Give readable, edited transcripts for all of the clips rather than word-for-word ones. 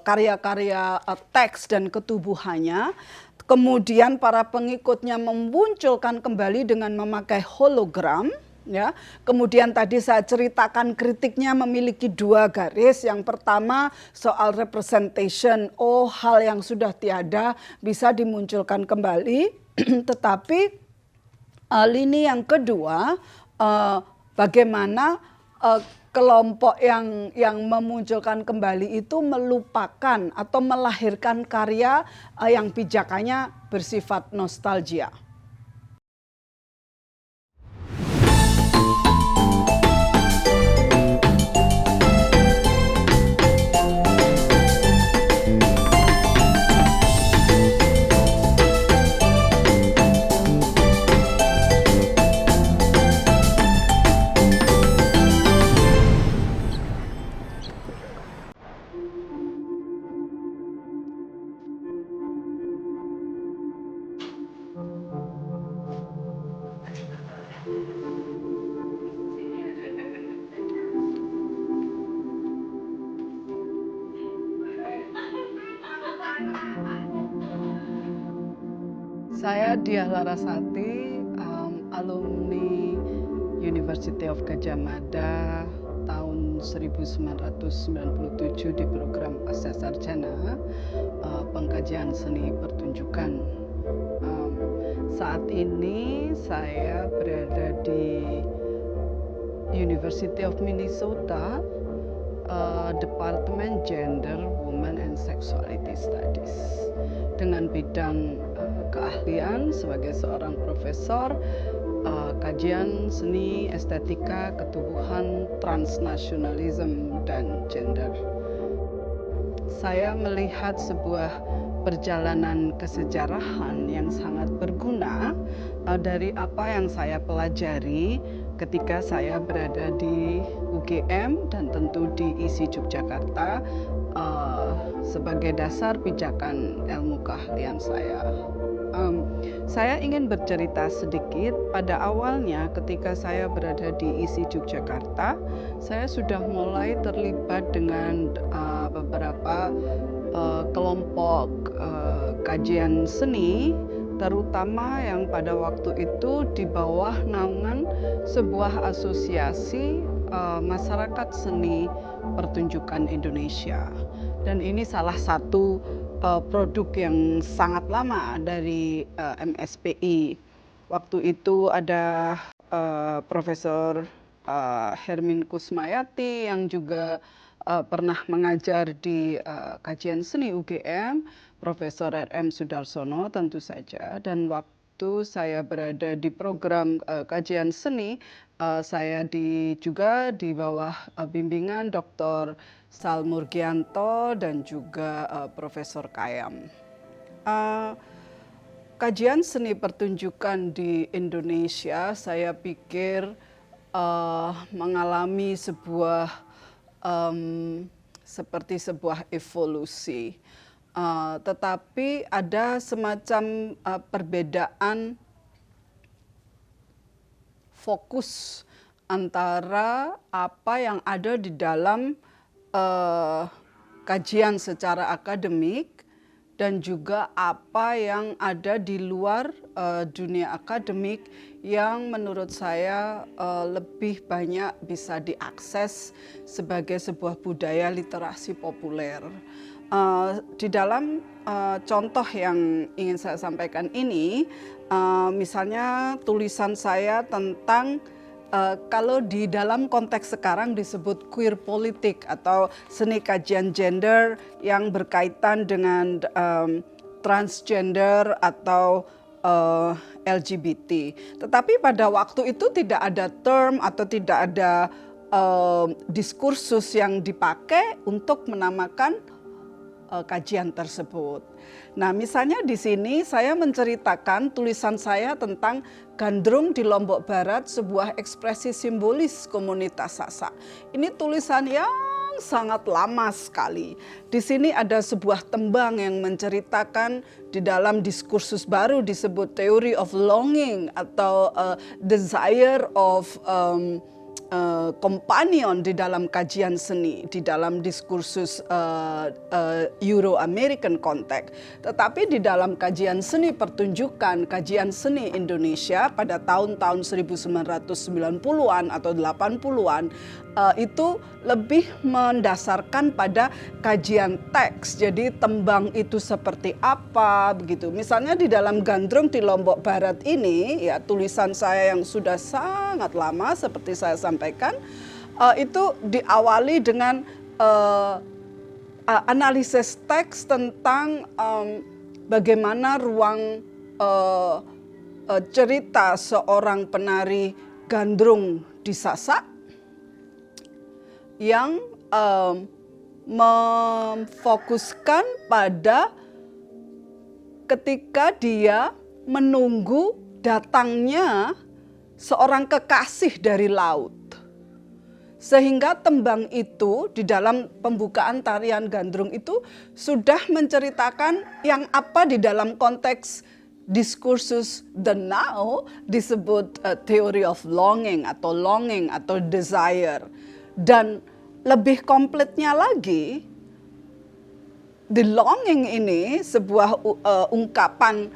karya-karya teks dan ketubuhannya. Kemudian para pengikutnya memunculkan kembali dengan memakai hologram. Ya, kemudian tadi saya ceritakan kritiknya memiliki dua garis. Yang pertama soal representation, hal yang sudah tiada bisa dimunculkan kembali. Tetapi lini yang kedua, bagaimana kelompok yang memunculkan kembali itu melupakan atau melahirkan karya yang pijakannya bersifat nostalgia. Saya Diah Larasati, alumni University of Gadjah Mada tahun 1997 di program Pasca Sarjana pengkajian seni pertunjukan. Saat ini saya berada di University of Minnesota, Departemen Gender, Women and Sexuality Studies, dengan bidang keahlian sebagai seorang profesor kajian seni, estetika, ketubuhan, transnasionalisme, dan gender. Saya melihat sebuah perjalanan kesejarahan yang sangat berguna dari apa yang saya pelajari ketika saya berada di UGM dan tentu di ISI Yogyakarta sebagai dasar pijakan ilmu keahlian saya. Saya ingin bercerita sedikit. Pada awalnya ketika saya berada di ISI Yogyakarta, saya sudah mulai terlibat dengan beberapa kelompok kajian seni, terutama yang pada waktu itu di bawah naungan sebuah asosiasi masyarakat seni pertunjukan Indonesia. Dan ini salah satu produk yang sangat lama dari MSPI. Waktu itu ada Profesor Hermin Kusmayati yang juga pernah mengajar di kajian seni UGM, Profesor RM Sudarsono tentu saja, dan waktu saya berada di program kajian seni, saya juga di bawah bimbingan Dr. Sal Murgianto dan juga Profesor Kayam. Kajian seni pertunjukan di Indonesia saya pikir mengalami seperti sebuah evolusi, tetapi ada semacam perbedaan fokus antara apa yang ada di dalam kajian secara akademik dan juga apa yang ada di luar dunia akademik yang menurut saya lebih banyak bisa diakses sebagai sebuah budaya literasi populer. Di dalam contoh yang ingin saya sampaikan ini, misalnya tulisan saya tentang kalau di dalam konteks sekarang disebut queer politik atau seni kajian gender yang berkaitan dengan transgender atau LGBT. Tetapi pada waktu itu tidak ada term atau tidak ada diskursus yang dipakai untuk menamakan kajian tersebut. Nah, misalnya di sini saya menceritakan tulisan saya tentang Gandrung di Lombok Barat, sebuah ekspresi simbolis komunitas Sasak. Ini tulisan yang sangat lama sekali. Di sini ada sebuah tembang yang menceritakan di dalam diskursus baru disebut theory of longing atau desire of kompanion di dalam kajian seni, di dalam diskursus Euro-American context. Tetapi di dalam kajian seni pertunjukan, kajian seni Indonesia pada tahun-tahun 1990-an atau 80-an, itu lebih mendasarkan pada kajian teks. Jadi tembang itu seperti apa begitu. Misalnya di dalam Gandrung di Lombok Barat ini, ya tulisan saya yang sudah sangat lama seperti saya sampaikan, itu diawali dengan analisis teks tentang bagaimana ruang cerita seorang penari gandrung di Sasak yang memfokuskan pada ketika dia menunggu datangnya seorang kekasih dari laut. Sehingga tembang itu di dalam pembukaan tarian gandrung itu sudah menceritakan yang apa di dalam konteks diskursus the now disebut theory of longing atau desire. Dan lebih komplitnya lagi, the longing ini sebuah ungkapan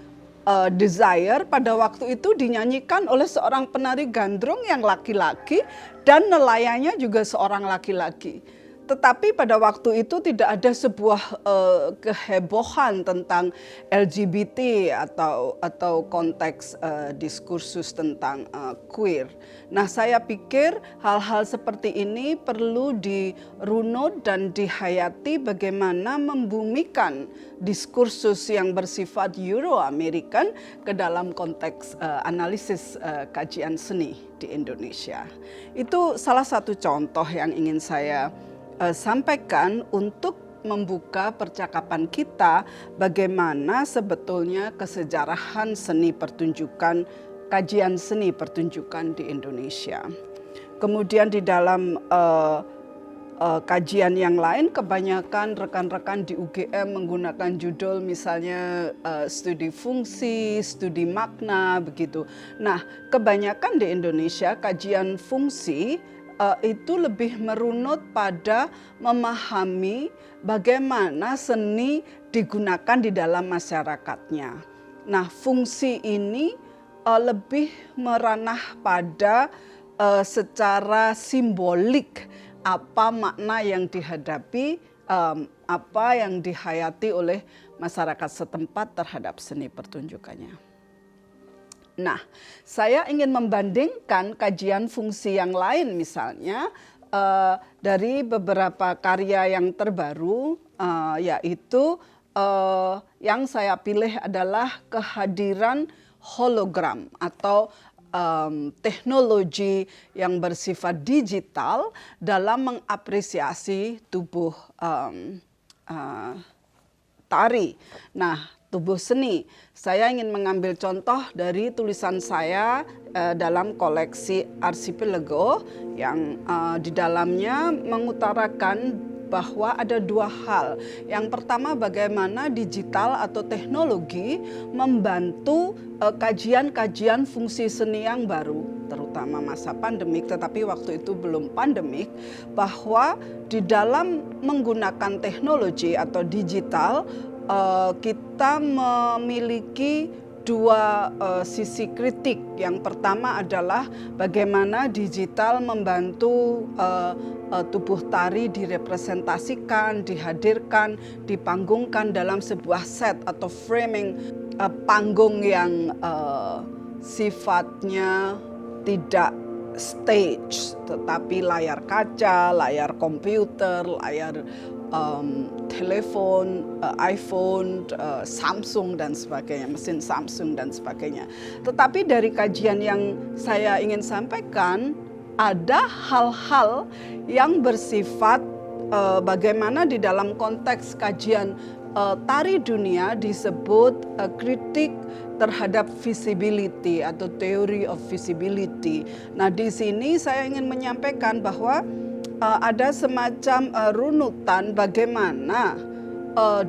desire pada waktu itu dinyanyikan oleh seorang penari gandrung yang laki-laki dan nelayannya juga seorang laki-laki. Tetapi pada waktu itu tidak ada sebuah kehebohan tentang LGBT atau konteks diskursus tentang queer. Nah, saya pikir hal-hal seperti ini perlu dirunut dan dihayati bagaimana membumikan diskursus yang bersifat Euro-American ke dalam konteks analisis kajian seni di Indonesia. Itu salah satu contoh yang ingin saya sampaikan untuk membuka percakapan kita bagaimana sebetulnya kesejarahan seni pertunjukan, kajian seni pertunjukan di Indonesia. Kemudian di dalam kajian yang lain, kebanyakan rekan-rekan di UGM menggunakan judul misalnya studi fungsi, studi makna, begitu. Nah, kebanyakan di Indonesia kajian fungsi itu lebih merunut pada memahami bagaimana seni digunakan di dalam masyarakatnya. Nah, fungsi ini lebih meranah pada secara simbolik apa makna yang dihadapi, apa yang dihayati oleh masyarakat setempat terhadap seni pertunjukannya. Nah, saya ingin membandingkan kajian fungsi yang lain misalnya dari beberapa karya yang terbaru, yaitu yang saya pilih adalah kehadiran hologram atau teknologi yang bersifat digital dalam mengapresiasi tubuh tari. Nah, tubuh seni. Saya ingin mengambil contoh dari tulisan saya dalam koleksi Archipelago yang di dalamnya mengutarakan bahwa ada dua hal. Yang pertama, bagaimana digital atau teknologi membantu kajian-kajian fungsi seni yang baru, terutama masa pandemik, tetapi waktu itu belum pandemik, bahwa di dalam menggunakan teknologi atau digital, kita memiliki dua sisi kritik. Yang pertama adalah bagaimana digital membantu tubuh tari direpresentasikan, dihadirkan, dipanggungkan dalam sebuah set atau framing panggung yang sifatnya tidak stage, tetapi layar kaca, layar komputer, layar telepon, iPhone, Samsung dan sebagainya, mesin Samsung dan sebagainya. Tetapi dari kajian yang saya ingin sampaikan, ada hal-hal yang bersifat bagaimana di dalam konteks kajian tari dunia disebut kritik terhadap visibility atau theory of visibility. Nah, di sini saya ingin menyampaikan bahwa ada semacam runutan bagaimana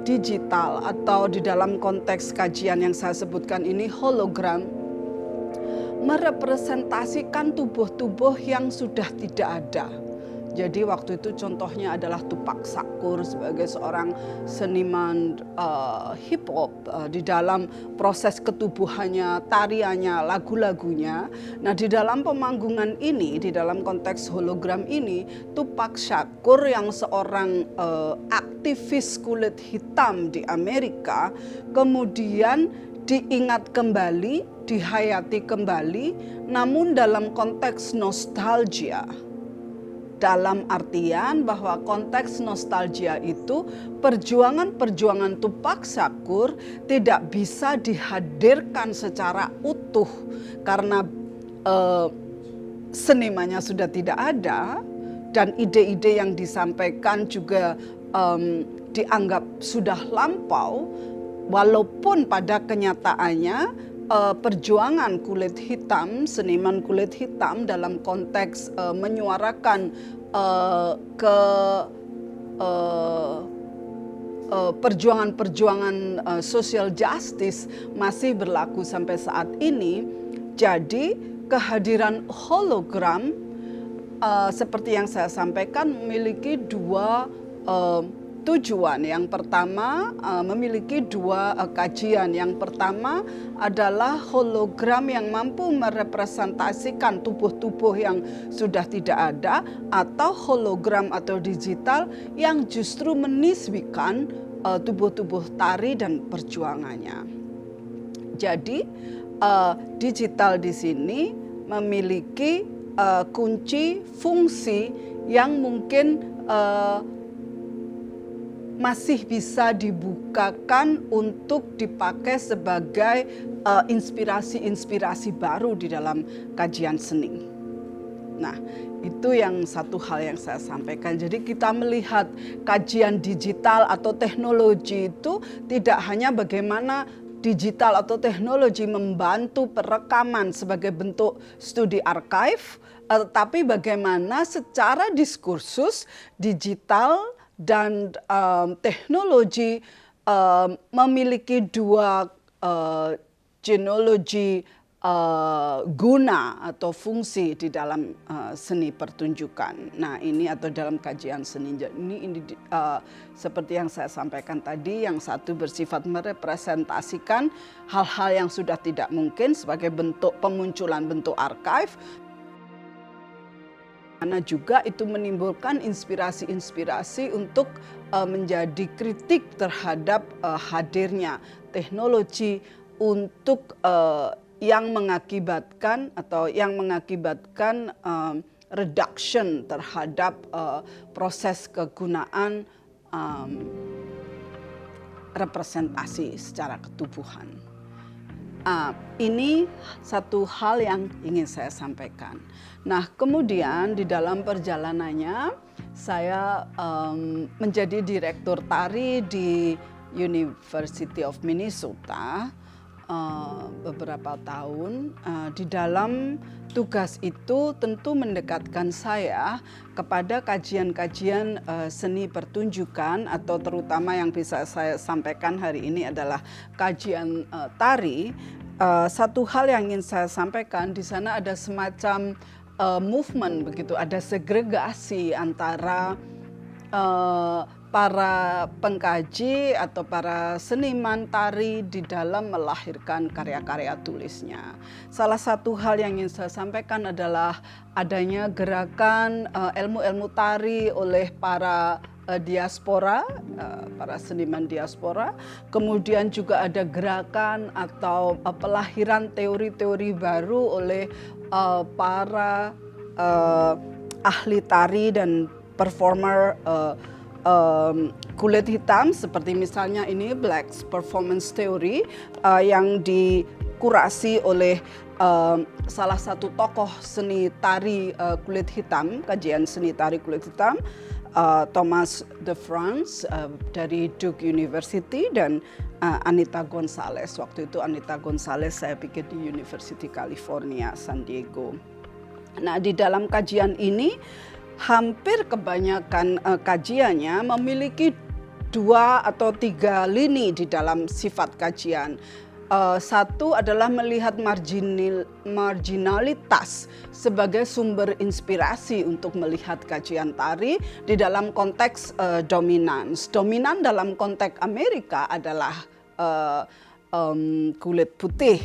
digital atau di dalam konteks kajian yang saya sebutkan ini hologram merepresentasikan tubuh-tubuh yang sudah tidak ada. Jadi waktu itu contohnya adalah Tupac Shakur sebagai seorang seniman hip hop di dalam proses ketubuhannya, tariannya, lagu-lagunya. Nah, di dalam pemanggungan ini, di dalam konteks hologram ini, Tupac Shakur yang seorang aktivis kulit hitam di Amerika kemudian diingat kembali, dihayati kembali, namun dalam konteks nostalgia. Dalam artian bahwa konteks nostalgia itu perjuangan-perjuangan Tupac Shakur tidak bisa dihadirkan secara utuh karena senimannya sudah tidak ada dan ide-ide yang disampaikan juga dianggap sudah lampau, walaupun pada kenyataannya perjuangan kulit hitam, seniman kulit hitam dalam konteks menyuarakan perjuangan-perjuangan social justice masih berlaku sampai saat ini. Jadi kehadiran hologram seperti yang saya sampaikan memiliki dua tujuan. Yang pertama memiliki dua kajian. Yang pertama adalah hologram yang mampu merepresentasikan tubuh-tubuh yang sudah tidak ada, atau hologram atau digital yang justru menisbikan tubuh-tubuh tari dan perjuangannya. Jadi digital di sini memiliki kunci fungsi yang mungkin masih bisa dibukakan untuk dipakai sebagai inspirasi-inspirasi baru di dalam kajian seni. Nah, itu yang satu hal yang saya sampaikan. Jadi kita melihat kajian digital atau teknologi itu tidak hanya bagaimana digital atau teknologi membantu perekaman sebagai bentuk studi archive, tetapi bagaimana secara diskursus digital dan teknologi memiliki dua genealogi guna atau fungsi di dalam seni pertunjukan. Nah, ini atau dalam kajian seni ini seperti yang saya sampaikan tadi, yang satu bersifat merepresentasikan hal-hal yang sudah tidak mungkin sebagai bentuk pemunculan bentuk archive. Karena juga itu menimbulkan inspirasi-inspirasi untuk menjadi kritik terhadap hadirnya teknologi untuk yang mengakibatkan reduction terhadap proses kegunaan representasi secara ketubuhan. Ini satu hal yang ingin saya sampaikan. Nah, kemudian di dalam perjalanannya saya menjadi direktur tari di University of Minnesota beberapa tahun. Di dalam tugas itu tentu mendekatkan saya kepada kajian-kajian seni pertunjukan, atau terutama yang bisa saya sampaikan hari ini adalah kajian tari. Satu hal yang ingin saya sampaikan, di sana ada semacam movement begitu, ada segregasi antara para pengkaji atau para seniman tari di dalam melahirkan karya-karya tulisnya. Salah satu hal yang ingin saya sampaikan adalah adanya gerakan ilmu-ilmu tari oleh para diaspora, para seniman diaspora. Kemudian juga ada gerakan atau pelahiran teori-teori baru oleh para ahli tari dan performer kulit hitam, seperti misalnya ini Black Performance Theory yang dikurasi oleh salah satu tokoh seni tari kulit hitam, kajian seni tari kulit hitam, Thomas de France dari Duke University, dan Anita Gonzalez. Waktu itu Anita Gonzalez saya pikir di University California, San Diego. Nah, di dalam kajian ini hampir kebanyakan kajiannya memiliki 2 atau 3 lini di dalam sifat kajian. Satu adalah melihat marginalitas sebagai sumber inspirasi untuk melihat kajian tari di dalam konteks dominans. Dominan dalam konteks Amerika adalah kulit putih,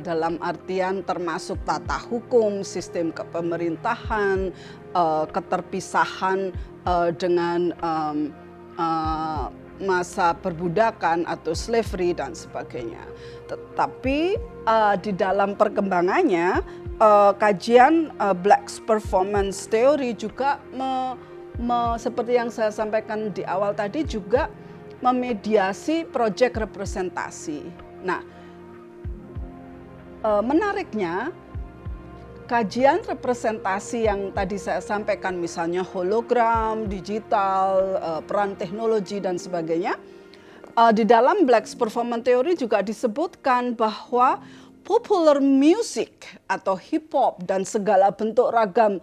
dalam artian termasuk tata hukum, sistem kepemerintahan, keterpisahan dengan masa perbudakan atau slavery dan sebagainya. Tetapi di dalam perkembangannya kajian Black Performance Theory juga seperti yang saya sampaikan di awal tadi juga memediasi proyek representasi. Nah, menariknya kajian representasi yang tadi saya sampaikan, misalnya hologram, digital, peran teknologi dan sebagainya, di dalam Black Performance Theory juga disebutkan bahwa popular music atau hip hop dan segala bentuk ragam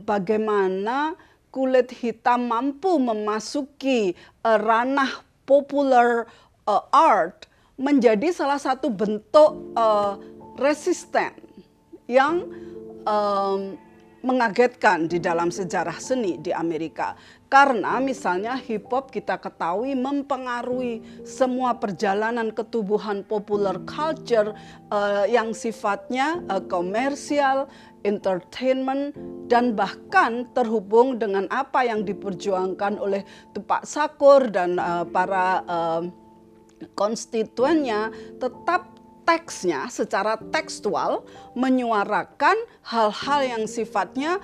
bagaimana kulit hitam mampu memasuki ranah popular art menjadi salah satu bentuk resisten yang mengagetkan di dalam sejarah seni di Amerika. Karena misalnya hip hop kita ketahui mempengaruhi semua perjalanan ketubuhan popular culture yang sifatnya komersial, entertainment, dan bahkan terhubung dengan apa yang diperjuangkan oleh Tupac Shakur dan para konstituennya. Tetap teksnya secara tekstual menyuarakan hal-hal yang sifatnya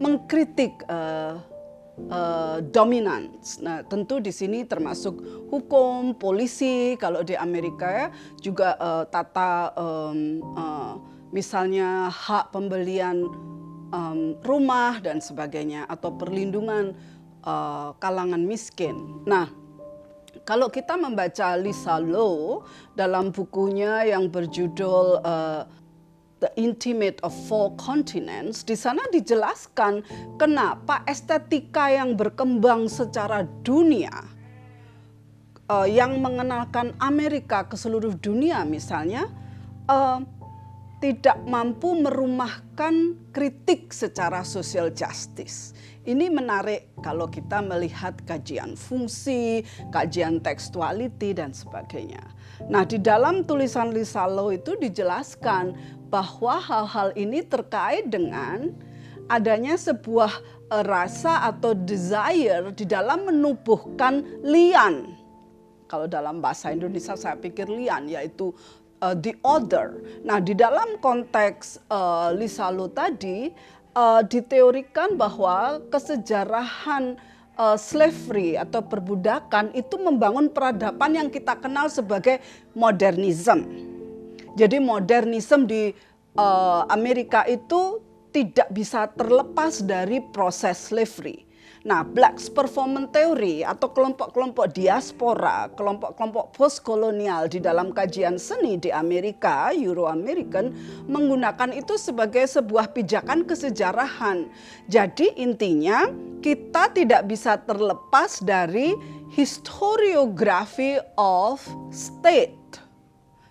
mengkritik dominans. Nah, tentu di sini termasuk hukum, polisi. Kalau di Amerika ya juga tata misalnya hak pembelian rumah dan sebagainya atau perlindungan kalangan miskin. Nah, kalau kita membaca Lisa Low dalam bukunya yang berjudul The Intimate of Four Continents, di sana dijelaskan kenapa estetika yang berkembang secara dunia, yang mengenalkan Amerika ke seluruh dunia misalnya, tidak mampu merumahkan kritik secara social justice. Ini menarik kalau kita melihat kajian fungsi, kajian tekstuality dan sebagainya. Nah, di dalam tulisan Lisa Low itu dijelaskan bahwa hal-hal ini terkait dengan adanya sebuah rasa atau desire di dalam menubuhkan lian. Kalau dalam bahasa Indonesia saya pikir lian, yaitu the other. Nah, di dalam konteks Lisa Low tadi diteorikan bahwa kesejarahan slavery atau perbudakan itu membangun peradaban yang kita kenal sebagai modernism. Jadi modernism di Amerika itu tidak bisa terlepas dari proses slavery. Nah, Black Performance Theory atau kelompok-kelompok diaspora, kelompok-kelompok postkolonial di dalam kajian seni di Amerika, Euro-American, menggunakan itu sebagai sebuah pijakan kesejarahan. Jadi intinya kita tidak bisa terlepas dari historiography of state.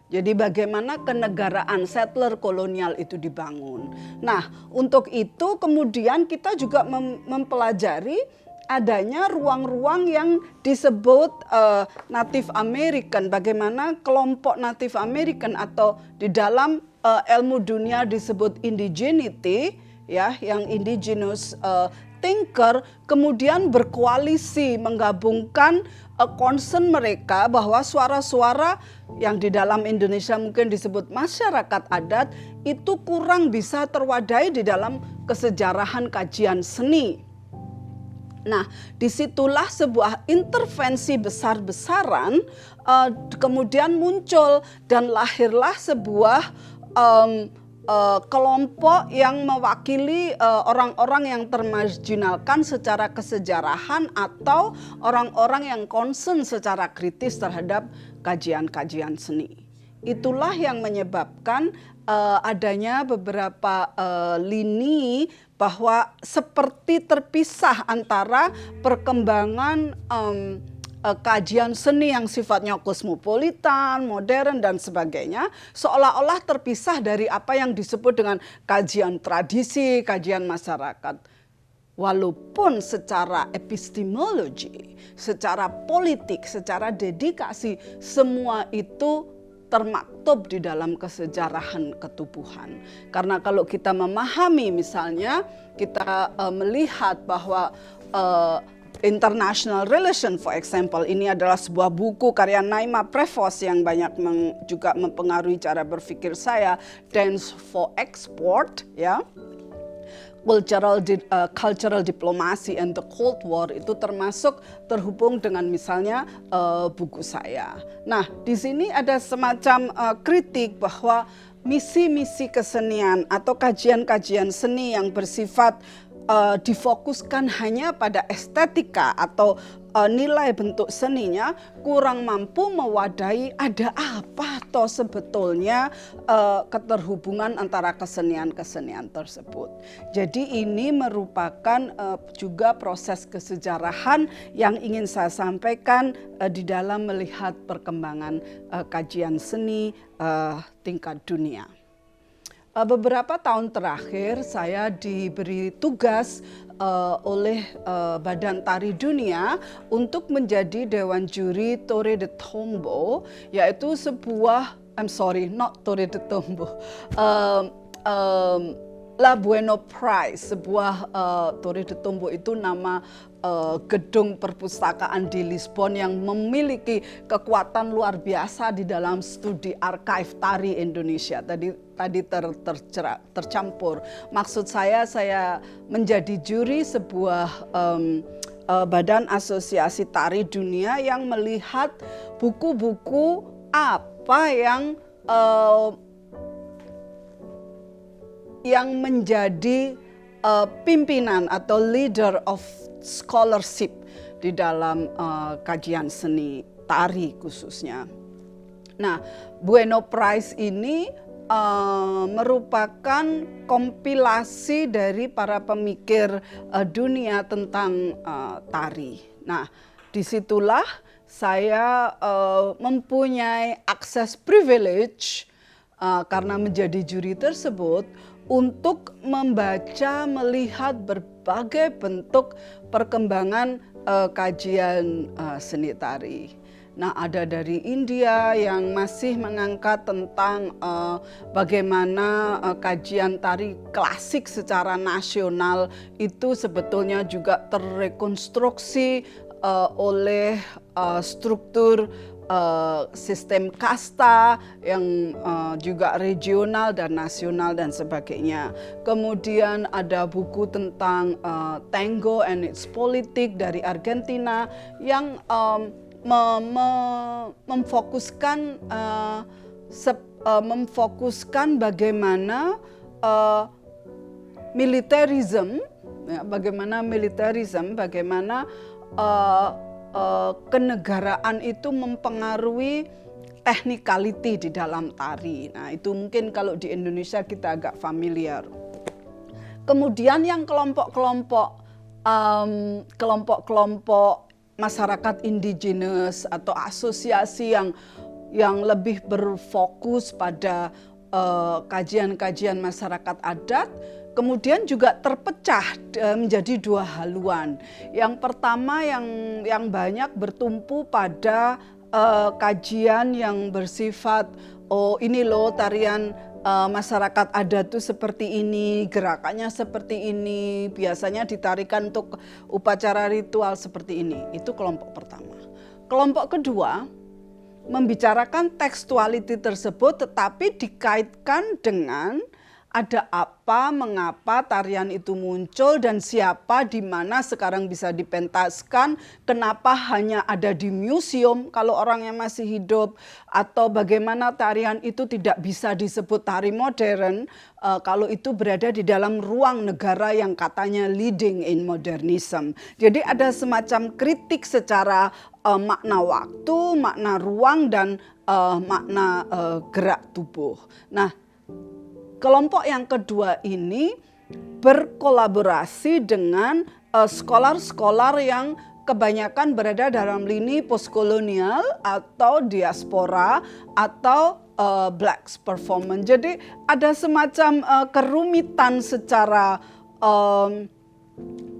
Jadi bagaimana kenegaraan settler kolonial itu dibangun. Nah, untuk itu kemudian kita juga mempelajari adanya ruang-ruang yang disebut Native American. Bagaimana kelompok Native American atau di dalam ilmu dunia disebut indigeneity, ya, yang indigenous thinker kemudian berkoalisi menggabungkan concern mereka bahwa suara-suara yang di dalam Indonesia mungkin disebut masyarakat adat itu kurang bisa terwadai di dalam kesejarahan kajian seni. Nah, disitulah sebuah intervensi besar-besaran kemudian muncul dan lahirlah sebuah kelompok yang mewakili orang-orang yang termarginalkan secara kesejarahan atau orang-orang yang concern secara kritis terhadap kajian-kajian seni. Itulah yang menyebabkan adanya beberapa lini bahwa seperti terpisah antara perkembangan kajian seni yang sifatnya kosmopolitan, modern dan sebagainya, seolah-olah terpisah dari apa yang disebut dengan kajian tradisi, kajian masyarakat. Walaupun secara epistemologi, secara politik, secara dedikasi, semua itu termaktub di dalam kesejarahan ketubuhan. Karena kalau kita memahami, misalnya kita melihat bahwa International Relation, for example, ini adalah sebuah buku karya Naima Prevost yang banyak juga mempengaruhi cara berpikir saya. Dance for Export, ya, Cultural Diplomacy and the Cold War, itu termasuk terhubung dengan misalnya buku saya. Nah, di sini ada semacam kritik bahwa misi-misi kesenian atau kajian-kajian seni yang bersifat difokuskan hanya pada estetika atau nilai bentuk seninya kurang mampu mewadahi ada apa toh sebetulnya keterhubungan antara kesenian-kesenian tersebut. Jadi ini merupakan juga proses kesejarahan yang ingin saya sampaikan di dalam melihat perkembangan kajian seni tingkat dunia. Beberapa tahun terakhir saya diberi tugas oleh Badan Tari Dunia untuk menjadi Dewan Juri Torre de Tombeau, yaitu sebuah, Torre de Tombeau, La Bueno Prize, sebuah Torre de Tombeau itu nama gedung perpustakaan di Lisbon yang memiliki kekuatan luar biasa di dalam studi archive tari Indonesia. Tadi tercampur. Maksud saya menjadi juri sebuah badan asosiasi tari dunia yang melihat buku-buku apa yang menjadi pimpinan atau leader of scholarship di dalam kajian seni tari khususnya. Nah, Bueno Prize ini merupakan kompilasi dari para pemikir dunia tentang tari. Nah, disitulah saya mempunyai akses privilege karena menjadi juri tersebut untuk membaca, melihat berbagai bentuk perkembangan kajian seni tari. Nah, ada dari India yang masih mengangkat tentang bagaimana kajian tari klasik secara nasional itu sebetulnya juga terrekonstruksi oleh struktur sistem kasta yang juga regional dan nasional dan sebagainya. Kemudian ada buku tentang tango and its politics dari Argentina yang memfokuskan bagaimana militerisme, bagaimana kenegaraan itu mempengaruhi technicality di dalam tari. Nah, itu mungkin kalau di Indonesia kita agak familiar. Kemudian yang kelompok-kelompok masyarakat indigenous atau asosiasi yang lebih berfokus pada kajian-kajian masyarakat adat, kemudian juga terpecah menjadi dua haluan. Yang pertama yang banyak bertumpu pada kajian yang bersifat, oh ini loh tarian masyarakat adat itu seperti ini, gerakannya seperti ini, biasanya ditarikan untuk upacara ritual seperti ini. Itu kelompok pertama. Kelompok kedua membicarakan tekstualiti tersebut tetapi dikaitkan dengan ada apa, mengapa tarian itu muncul, dan siapa, di mana sekarang bisa dipentaskan, kenapa hanya ada di museum kalau orangnya masih hidup, atau bagaimana tarian itu tidak bisa disebut tari modern kalau itu berada di dalam ruang negara yang katanya leading in modernism. Jadi ada semacam kritik secara makna waktu, makna ruang, dan makna gerak tubuh. Nah, kelompok yang kedua ini berkolaborasi dengan scholar-scholar yang kebanyakan berada dalam lini postkolonial atau diaspora atau blacks performance. Jadi ada semacam kerumitan secara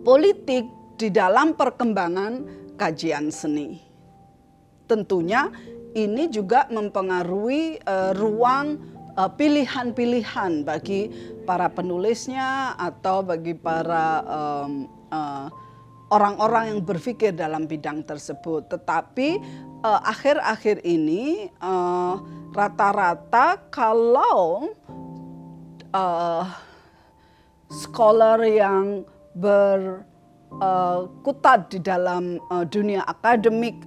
politik di dalam perkembangan kajian seni. Tentunya ini juga mempengaruhi ruang pilihan-pilihan bagi para penulisnya atau bagi para orang-orang yang berpikir dalam bidang tersebut. Tetapi akhir-akhir ini rata-rata kalau scholar yang berkutat di dalam dunia akademik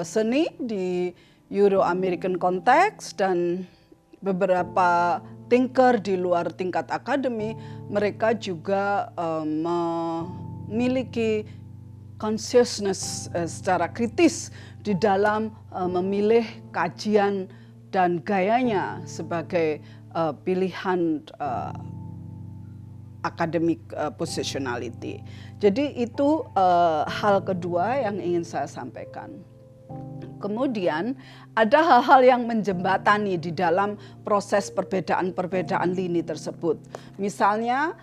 seni di Euro-American konteks dan beberapa thinker di luar tingkat akademi, mereka juga memiliki consciousness secara kritis di dalam memilih kajian dan gayanya sebagai pilihan academic positionality. Jadi itu hal kedua yang ingin saya sampaikan. Kemudian ada hal-hal yang menjembatani di dalam proses perbedaan-perbedaan lini tersebut. Misalnya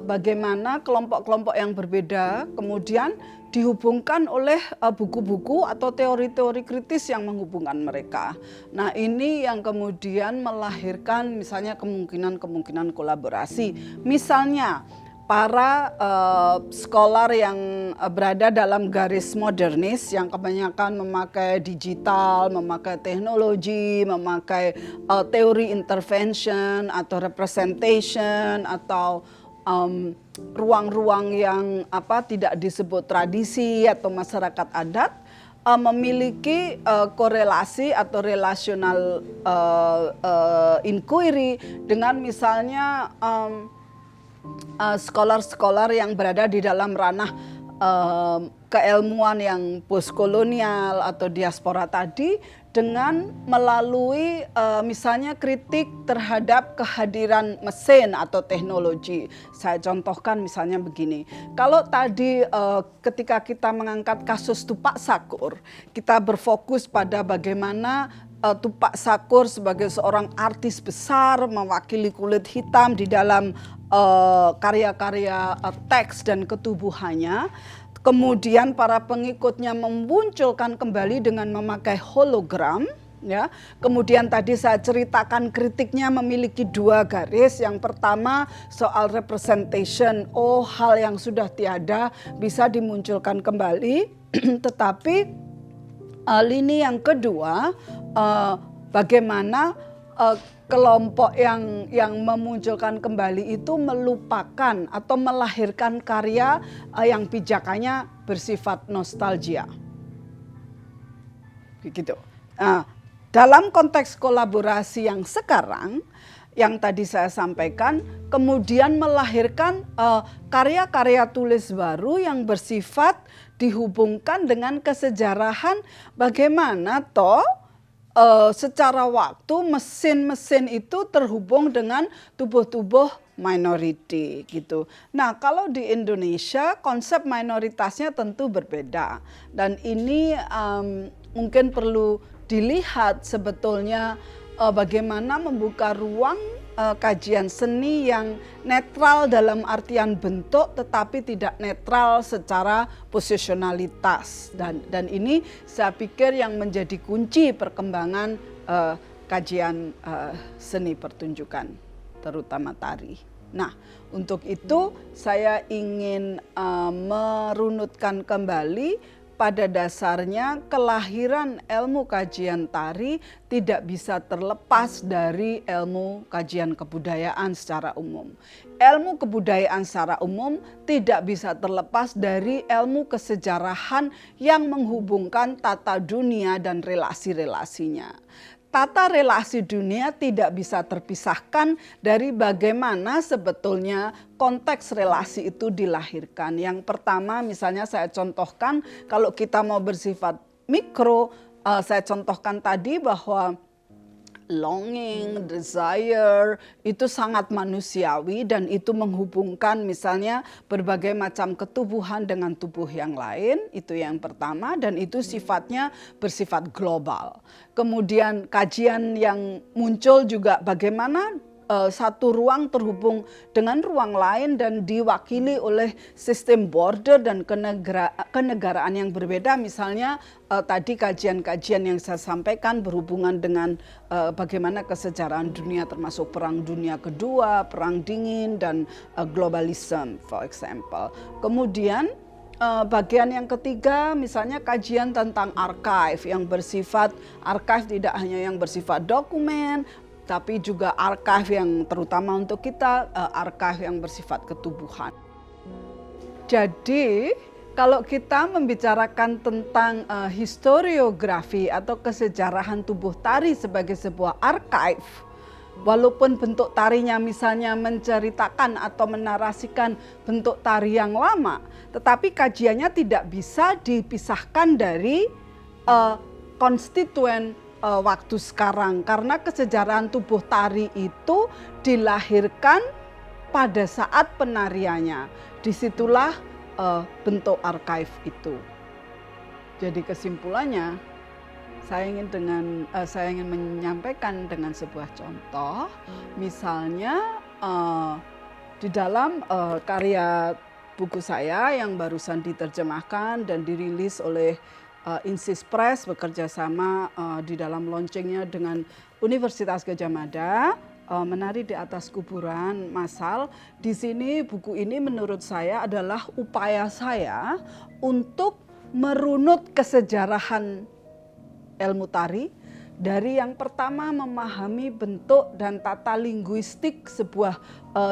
bagaimana kelompok-kelompok yang berbeda kemudian dihubungkan oleh buku-buku atau teori-teori kritis yang menghubungkan mereka. Nah, ini yang kemudian melahirkan misalnya kemungkinan-kemungkinan kolaborasi. Misalnya para scholar yang berada dalam garis modernis yang kebanyakan memakai digital, memakai teknologi, memakai teori intervention atau representation atau ruang-ruang yang tidak disebut tradisi atau masyarakat adat, memiliki korelasi atau relational inquiry dengan misalnya scholar-scholar yang berada di dalam ranah keilmuan yang postkolonial atau diaspora tadi dengan melalui misalnya kritik terhadap kehadiran mesin atau teknologi. Saya contohkan misalnya begini. Kalau tadi ketika kita mengangkat kasus Tupak Shakur, kita berfokus pada bagaimana Tupak Shakur sebagai seorang artis besar mewakili kulit hitam di dalam karya-karya teks dan ketubuhannya. Kemudian para pengikutnya memunculkan kembali dengan memakai hologram, ya. Kemudian tadi saya ceritakan kritiknya memiliki dua garis. Yang pertama soal representation, hal yang sudah tiada bisa dimunculkan kembali. Tetapi lini yang kedua, bagaimana kelompok yang memunculkan kembali itu melupakan atau melahirkan karya yang pijakannya bersifat nostalgia. Begitu. Nah, dalam konteks kolaborasi yang sekarang, yang tadi saya sampaikan, kemudian melahirkan karya-karya tulis baru yang bersifat dihubungkan dengan kesejarahan bagaimana secara waktu mesin-mesin itu terhubung dengan tubuh-tubuh minority gitu. Nah, kalau di Indonesia konsep minoritasnya tentu berbeda dan ini mungkin perlu dilihat sebetulnya bagaimana membuka ruang kajian seni yang netral dalam artian bentuk tetapi tidak netral secara posisionalitas dan ini saya pikir yang menjadi kunci perkembangan kajian seni pertunjukan terutama tari. Nah, untuk itu saya ingin merunutkan kembali pada dasarnya kelahiran ilmu kajian tari tidak bisa terlepas dari ilmu kajian kebudayaan secara umum. Ilmu kebudayaan secara umum tidak bisa terlepas dari ilmu kesejarahan yang menghubungkan tata dunia dan relasi-relasinya. Tata relasi dunia tidak bisa terpisahkan dari bagaimana sebetulnya konteks relasi itu dilahirkan. Yang pertama misalnya saya contohkan kalau kita mau bersifat mikro, saya contohkan tadi bahwa longing, desire, itu sangat manusiawi dan itu menghubungkan misalnya berbagai macam ketubuhan dengan tubuh yang lain, itu yang pertama, dan itu sifatnya bersifat global. Kemudian kajian yang muncul juga bagaimana satu ruang terhubung dengan ruang lain dan diwakili oleh sistem border dan kenegaraan yang berbeda. Misalnya tadi kajian-kajian yang saya sampaikan berhubungan dengan bagaimana kesejarahan dunia termasuk Perang Dunia Kedua, Perang Dingin, dan globalism for example. Kemudian bagian yang ketiga misalnya kajian tentang archive yang bersifat, archive tidak hanya yang bersifat dokumen, tapi juga archive yang terutama untuk kita, archive yang bersifat ketubuhan. Jadi kalau kita membicarakan tentang historiografi atau kesejarahan tubuh tari sebagai sebuah archive, walaupun bentuk tarinya misalnya menceritakan atau menarasikan bentuk tari yang lama, tetapi kajiannya tidak bisa dipisahkan dari konstituen waktu sekarang, karena kesejarahan tubuh tari itu dilahirkan pada saat penariannya. Disitulah bentuk archive itu. Jadi kesimpulannya, saya ingin menyampaikan dengan sebuah contoh, misalnya di dalam karya buku saya yang barusan diterjemahkan dan dirilis oleh Insis Press bekerja sama di dalam launchingnya dengan Universitas Gadjah Mada, Menari di Atas Kuburan Massal. Di sini buku ini menurut saya adalah upaya saya untuk merunut kesejarahan ilmu tari dari yang pertama memahami bentuk dan tata linguistik sebuah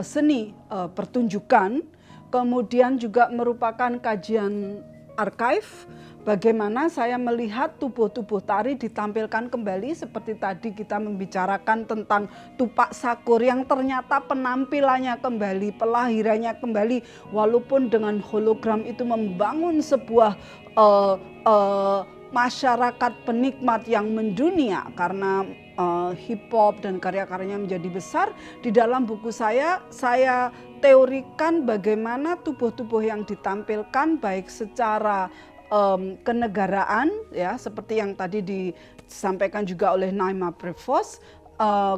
seni pertunjukan, kemudian juga merupakan kajian archive. Bagaimana saya melihat tubuh-tubuh tari ditampilkan kembali seperti tadi kita membicarakan tentang Tupak Sakur yang ternyata penampilannya kembali, pelahirannya kembali, walaupun dengan hologram itu membangun sebuah masyarakat penikmat yang mendunia karena hip hop dan karya-karyanya menjadi besar. Di dalam buku saya teorikan bagaimana tubuh-tubuh yang ditampilkan baik secara kenegaraan, ya seperti yang tadi disampaikan juga oleh Naima Prevost,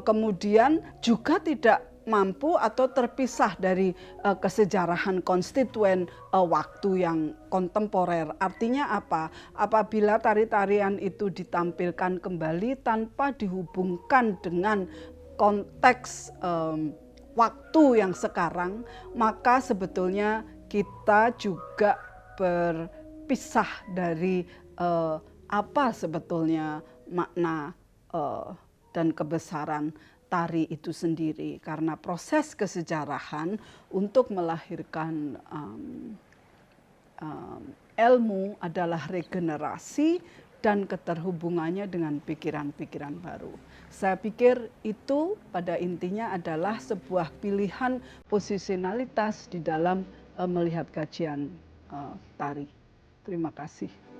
kemudian juga tidak mampu atau terpisah dari kesejarahan konstituen waktu yang kontemporer. Artinya apa? Apabila tari-tarian itu ditampilkan kembali tanpa dihubungkan dengan konteks waktu yang sekarang, maka sebetulnya kita juga berpisah dari apa sebetulnya makna dan kebesaran tari itu sendiri, karena proses kesejarahan untuk melahirkan ilmu adalah regenerasi dan keterhubungannya dengan pikiran-pikiran baru. Saya pikir itu pada intinya adalah sebuah pilihan posisionalitas di dalam melihat kajian tari. Terima kasih.